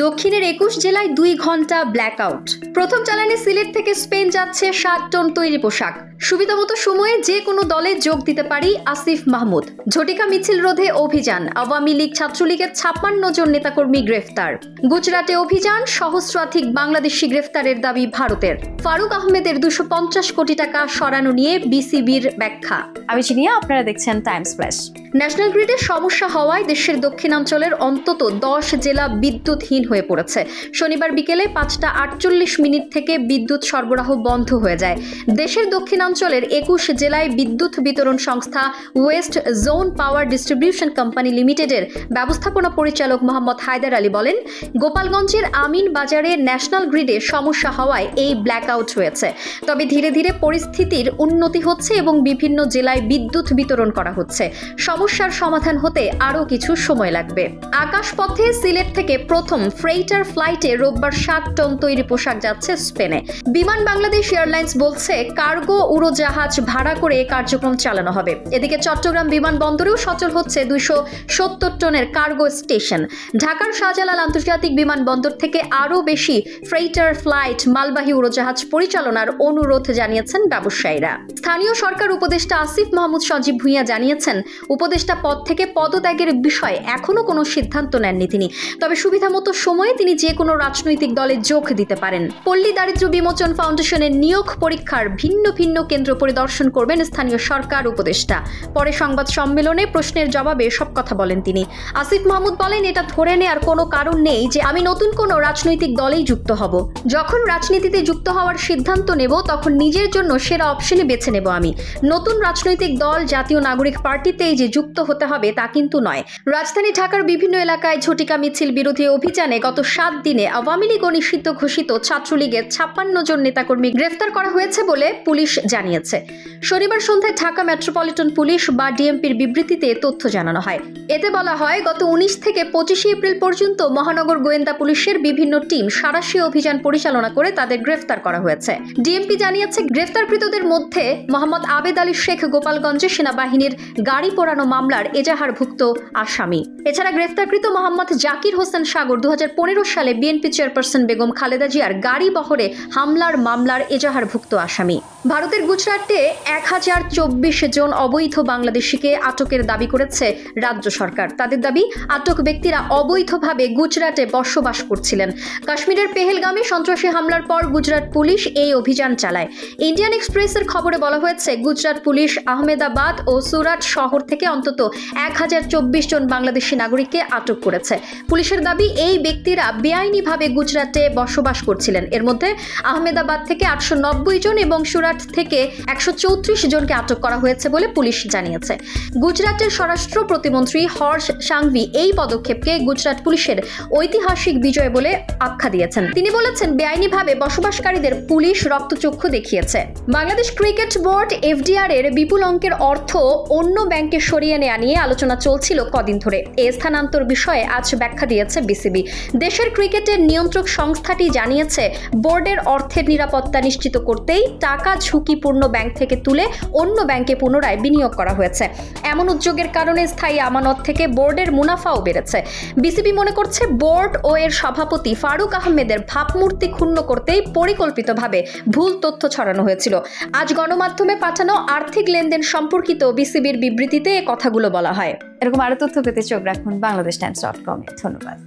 দক্ষিণের ২১ জেলায় ২ ঘন্টা ব্ল্যাকআউট। প্রথম চালানে সিলেট থেকে স্পেন যাচ্ছে ৭ টন তৈরি পোশাক। সুবিধামতো সময়ে যে কোনো দলে যোগ দিতে পারি আসিফ মাহমুদ। ঝটিকা মিছিল রোধে অভিযান। আওয়ামী লীগ ছাত্রলীগের ৫৬ জন নেতাকর্মী গ্রেফতার। গুজরাটে অভিযান, সহস্রাধিক বাংলাদেশি গ্রেফতারের দাবি ভারতের। ফারুক আহমেদের ২৫০ কোটি টাকা সরানো নিয়ে বিসিবির ব্যাখ্যা। আমি চিনিয়া, আপনারা দেখছেন টাইমস ফ্ল্যাশ। ন্যাশনাল গ্রিডের সমস্যা হওয়ায় দেশের দক্ষিণাঞ্চলের অন্তত ১০ জেলা বিদ্যুৎহীন হয়ে পড়েছে। শনিবার বিকেলে ৫টা ৪৮ মিনিট থেকে বিদ্যুৎ সরবরাহ বন্ধ হয়ে যায়। দেশের দক্ষিণাঞ্চলের ২১ জেলায় বিদ্যুৎ বিতরণ সংস্থা West zone power distribution company লিমিটেডের ব্যবস্থাপনা পরিচালক মোহাম্মদ হায়দার আলী বলেন, গোপালগঞ্জের আমিন বাজারে ন্যাশনাল গ্রিডে সমস্যা হওয়ায় এই ব্ল্যাকআউট হয়েছে। তবে ধীরে ধীরে পরিস্থিতির উন্নতি হচ্ছে এবং বিভিন্ন জেলায় বিদ্যুৎ বিতরণ করা হচ্ছে। সমস্যার সমাধান হতে আরও কিছু সময় লাগবে। আকাশপথে সিলেট থেকে প্রথম ফ্রেইটার ফ্লাইটে রোববার ৬০ টন তৈরি পোশাক যাচ্ছে স্পেনে। বিমান বাংলাদেশ এয়ারলাইন্স বলছে কার্গো উড়োজাহাজ ভাড়া করে কার্যক্রম চালানো হবে। এদিকে চট্টগ্রাম বিমানবন্দরেও সচল হচ্ছে ২৭০ টনের কার্গো স্টেশন। ঢাকার শাহজালাল আন্তর্জাতিক বিমানবন্দর থেকে আরও বেশি ফ্রেইটার ফ্লাইট, মালবাহী উড়োজাহাজ পরিচালনার অনুরোধ জানিয়েছেন ব্যবসায়ীরা। স্থানীয় সরকার উপদেষ্টা আসিফ মাহমুদ সজীব ভুঁইয়া জানিয়েছেন, উপদেষ্টা পদ থেকে পদত্যাগের বিষয়ে এখনো কোনো সিদ্ধান্ত নেননি তিনি। তবে সুবিধামতো সময়ে তিনি যে কোনো রাজনৈতিক দলে যোগ দিতে পারেন। পল্লী দারিদ্র্য বিমোচন ফাউন্ডেশনের নিয়োগ পরীক্ষার ভিন্ন ভিন্ন কেন্দ্র পরিদর্শন করবেন স্থানীয় সরকার উপদেষ্টা। পরে সংবাদ সম্মেলনে প্রশ্নের জবাবে সব কথা বলেন তিনি। আসিফ মাহমুদ বলেন, এটা ধরে নেওয়ার কোনো কারণ নেই যে আমি নতুন কোনো রাজনৈতিক দলেই যুক্ত হব। যখন রাজনীতিতে যুক্ত হওয়ার সিদ্ধান্ত নেব তখন নিজের জন্য সেরা অপশনে বেছে নেব আমি। নতুন রাজনৈতিক দল জাতীয় নাগরিক পার্টিতেই যে যুক্ত হতে হবে তা কিন্তু নয়। রাজধানী ঢাকার বিভিন্ন এলাকায় ঝটিকা মিছিল বিরোধী অভিযানে গত ৭ দিনে আওয়ামী লীগ ও নিষিদ্ধ ঘোষিত ছাত্রলীগের ৫৬ জন নেতাকর্মী গ্রেফতার করা হয়েছে বলে পুলিশ জানিয়েছে। শনিবার সন্ধ্যায় ঢাকা মেট্রোপলিটন পুলিশ বা ডিএমপির বিবৃতিতে তথ্য জানানো হয়। এতে বলা হয়, গত ১৯ থেকে ২৫ এপ্রিল পর্যন্ত মহানগর গোয়েন্দা পুলিশের বিভিন্ন টিম সাঁড়াশি অভিযান পরিচালনা করে তাদের গ্রেফতার করা হয়েছে। ডিএমপি জানিয়েছে, গ্রেফতারকৃতদের মধ্যে মোহাম্মদ আবেদ আলী শেখ গোপালগঞ্জে সেনাবাহিনীর গাড়ি পোড়ানো মামলার এজাহারভুক্ত আসামি। এছাড়া গ্রেফতারকৃত মোহাম্মদ জাকির হোসেন সাগর ২০১৫ সালে বিএনপি চেয়ারপারসন বেগম খালেদা জিয়ার গাড়ি বহরে হামলার মামলার এজাহারভুক্ত আসামি। ভারতের গুজরাটে ১০২৪ জন অবৈধ বাংলাদেশিকে আটকের দাবি করেছে রাজ্য সরকার। তাদের দাবি, আটক ব্যক্তিরা অবৈধভাবে গুজরাটে বসবাস করছিলেন। কাশ্মীরের পেহেলগামে সন্ত্রাসী হামলার পর গুজরাট পুলিশ এই অভিযান চালায়। ইন্ডিয়ান এক্সপ্রেসের খবরে বলা হয়েছে, গুজরাট পুলিশ আহমেদাবাদ ও সুরাট শহর থেকে অন্তত ১০২৪ জন বাংলাদেশি নাগরিককে আটক করেছে। পুলিশের দাবি, এই ব্যক্তিরা বেআইনিভাবে গুজরাটে বসবাস করছিলেন। এর মধ্যে আহমেদাবাদ থেকে ৮৯০ জন এবং সুরাট থেকে ১৩৪ জনকে আটক করা হয়েছে বলে পুলিশ জানিয়েছে। গুজরাটের স্বরাষ্ট্র প্রতিমন্ত্রী হর্ষ সাংভি এই পদক্ষেপকে গুজরাট পুলিশের ঐতিহাসিক বিজয় বলে আখ্যা দিয়েছেন। তিনি বলেছেন, বেআইনিভাবে বসবাসকারীদের পুলিশ রক্তচক্ষু দেখিয়েছে। বাংলাদেশ ক্রিকেট বোর্ড এফডিআর এর বিপুল অঙ্কের অর্থ অন্য ব্যাংকে সরিয়ে নেওয়া নিয়ে আলোচনা চলছিল কদিন ধরে। এই স্থানান্তর বিষয়ে আজ ব্যাখ্যা দিয়েছে বিসিবি। দেশের ক্রিকেটের নিয়ন্ত্রক সংস্থাটি জানিয়েছে, বোর্ডের অর্থের নিরাপত্তা নিশ্চিত করতেই টাকা ঝুঁকিপূর্ণ ব্যাংক থেকে তুলে অন্য ব্যাংকে পুনরায় বিনিয়োগ করা হয়েছে। এমন উদ্যোগের কারণে স্থায়ী আমানত থেকে বোর্ডের মুনাফাও বেড়েছে। বিসিবি মনে করছে, বোর্ড ও এর সভাপতি ফারুক আহমেদের ভাবমূর্তি ক্ষুণ্ণ করতেই পরিকল্পিতভাবে ভুল তথ্য ছড়ানো হয়েছিল। আজ গণমাধ্যমে পাঠানো আর্থিক লেনদেন সম্পর্কিত বিসিবির বিবৃতিতে এ কথাগুলো বলা হয়। এরকম আরো তথ্য পেতে চোখ রাখুন বাংলাদেশটাইমস.com। ধন্যবাদ।